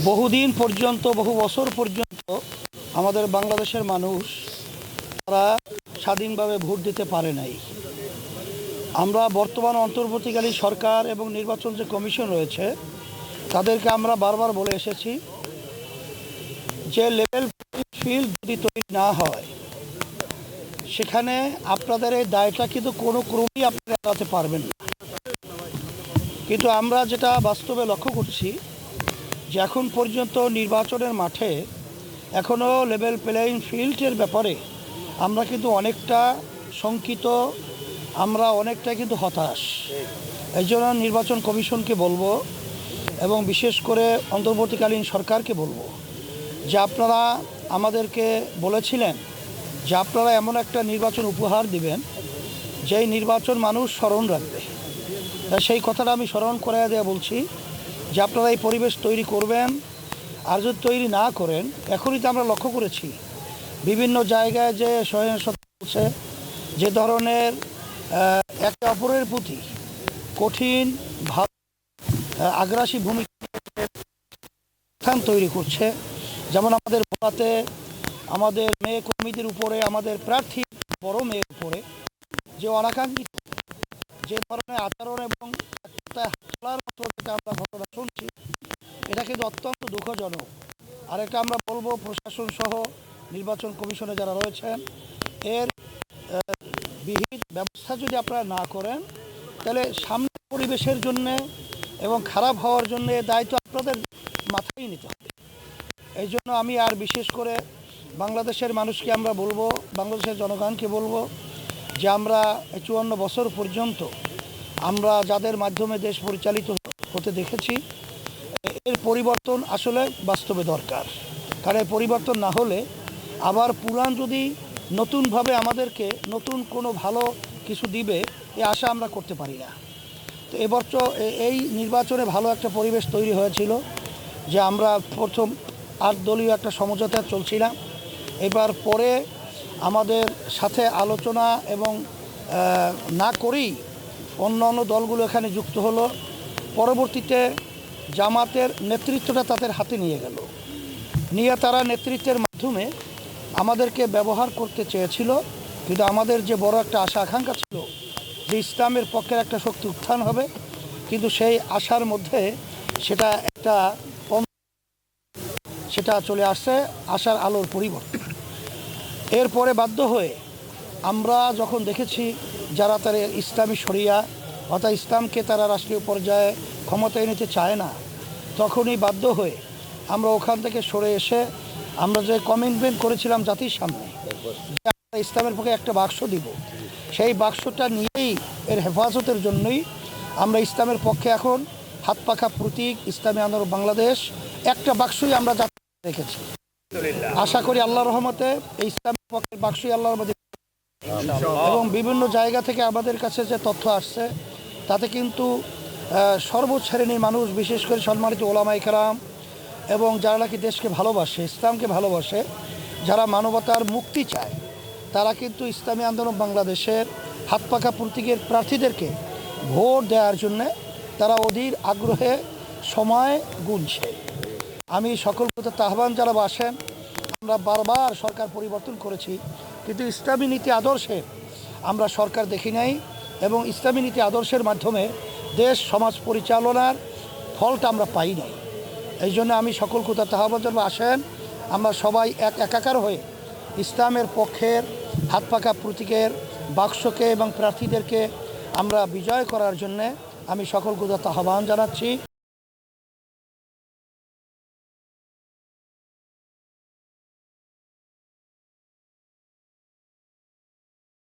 বহুদিন পর্যন্ত বহু বছর পর্যন্ত আমাদের বাংলাদেশের মানুষ তারা স্বাধীনভাবে ভোট দিতে পারে নাই। আমরা বর্তমান অন্তর্বর্তীকালীন সরকার এবং নির্বাচন যে কমিশন রয়েছে তাদেরকে আমরা বারবার বলে এসেছি যে লেভেল ফিল্ড যদি তৈরি না হয় সেখানে আপনাদের এই দায়টা কিন্তু কোনো ক্রমেই আপনারা এড়াতে পারবেন না। কিন্তু আমরা যেটা বাস্তবে লক্ষ্য করছি যে এখন পর্যন্ত নির্বাচনের মাঠে এখনও লেভেল প্লেয়িং ফিল্ডের ব্যাপারে আমরা কিন্তু অনেকটা শঙ্কিত, আমরা অনেকটা কিন্তু হতাশ। এই জন্য নির্বাচন কমিশনকে বলবো এবং বিশেষ করে অন্তর্বর্তীকালীন সরকারকে বলবো যে আপনারা আমাদেরকে বলেছিলেন যে আপনারা এমন একটা নির্বাচন উপহার দিবেন যেই নির্বাচন মানুষ স্মরণ রাখবে। সেই কথাটা আমি স্মরণ করাইয়া দেওয়া বলছি যে আপনারা এই পরিবেশ তৈরি করবেন। আর যদি তৈরি না করেন, এখনই তো আমরা লক্ষ্য করেছি বিভিন্ন জায়গায় যে সহিংসতা হচ্ছে, যে ধরনের একে অপরের প্রতি কঠিন আগ্রাসী ভূমিকা তৈরি করছে। যেমন আমাদের ভোলাতে আমাদের মেয়ে কর্মীদের উপরে, আমাদের প্রার্থী বড় মেয়ের উপরে যে অনাকাঙ্ক্ষিত যে ধরনের আচরণ এবং আমরা ঘটনা শুনছি, এটা কিন্তু অত্যন্ত দুঃখজনক। আরেকটা আমরা বলবো প্রশাসন সহ নির্বাচন কমিশনে যারা রয়েছেন এর বিহিত ব্যবস্থা যদি আপনারা না করেন তাহলে সামনের পরিবেশের জন্যে এবং খারাপ হওয়ার জন্য দায়িত্ব আপনাদের মাথায় নিতে হবে। এই জন্য আমি আর বিশেষ করে বাংলাদেশের মানুষকে আমরা বলবো, বাংলাদেশের জনগণকে বলবো যে আমরা 54 বছর পর্যন্ত আমরা যাদের মাধ্যমে দেশ পরিচালিত হতে দেখেছি, এর পরিবর্তন আসলে বাস্তবে দরকার। কারণ এই পরিবর্তন না হলে আবার পুরাণ যদি নতুনভাবে আমাদেরকে নতুন কোনো ভালো কিছু দিবে এই আশা আমরা করতে পারি না। তো এবছর এই নির্বাচনে ভালো একটা পরিবেশ তৈরি হয়েছিল যে আমরা প্রথম 8 দলীয় একটা সমঝোতা চলছিলাম। এবার পরে আমাদের সাথে আলোচনা এবং না করেই অন্য দলগুলো এখানে যুক্ত হলো। পরবর্তীতে জামাতের নেতৃত্বটা তাদের হাতে নিয়ে গেল, নিয়ে তারা নেতৃত্বের মাধ্যমে আমাদেরকে ব্যবহার করতে চেয়েছিল। কিন্তু আমাদের যে বড় একটা আশা আকাঙ্ক্ষা ছিল যে ইসলামের পক্ষের একটা শক্তি উত্থান হবে, কিন্তু সেই আশার মধ্যে সেটা চলে আসছে আশার আলোর পরিবর্তন। এরপরে বাধ্য হয়ে আমরা যখন দেখেছি যারা তারা ইসলামী শরিয়া অর্থাৎ ইসলামকে তারা রাষ্ট্রীয় পর্যায়ে ক্ষমতায় নিতে চায় না, তখনই বাধ্য হয়ে আমরা ওখান থেকে সরে এসে আমরা যে কমিটমেন্ট করেছিলাম জাতির সামনে যে আমরা ইসলামের পক্ষে একটা বাক্স দিব, সেই বাক্সটা নিয়েই এর হেফাজতের জন্যই আমরা ইসলামের পক্ষে এখন হাত পাখা প্রতীক ইসলামী আন্দোলন বাংলাদেশ একটা বাক্সই আমরা জাতি রেখেছি। আশা করি আল্লাহর রহমতে এই ইসলামের পক্ষের বাক্সই আল্লাহর মধ্যে। এবং বিভিন্ন জায়গা থেকে আমাদের কাছে যে তথ্য আসছে তাতে কিন্তু সর্বশ্রেণীর মানুষ, বিশেষ করে সম্মানিত ওলামায়ে কেরাম এবং যারা নাকি দেশকে ভালোবাসে, ইসলামকে ভালোবাসে, যারা মানবতার মুক্তি চায়, তারা কিন্তু ইসলামী আন্দোলন বাংলাদেশের হাত পাখা প্রতীকের প্রার্থীদেরকে ভোট দেওয়ার জন্যে তারা অধীর আগ্রহে সময় গুনছে। আমি সকল প্রতি আহ্বান যারা আসেন, আমরা বারবার সরকার পরিবর্তন করেছি কিন্তু ইসলামী নীতি আদর্শে আমরা সরকার দেখি নাই এবং ইসলামী নীতি আদর্শের মাধ্যমে দেশ সমাজ পরিচালনার ফলটা আমরা পাই নাই। এই জন্য আমি সকল কোথা আহ্বান জানাবো, আসেন আমরা সবাই একাকার হয়ে ইসলামের পক্ষের হাত পাখা প্রতীকের বাক্সকে এবং প্রার্থীদেরকে আমরা বিজয় করার জন্যে আমি সকল কোথা আহ্বান জানাচ্ছি।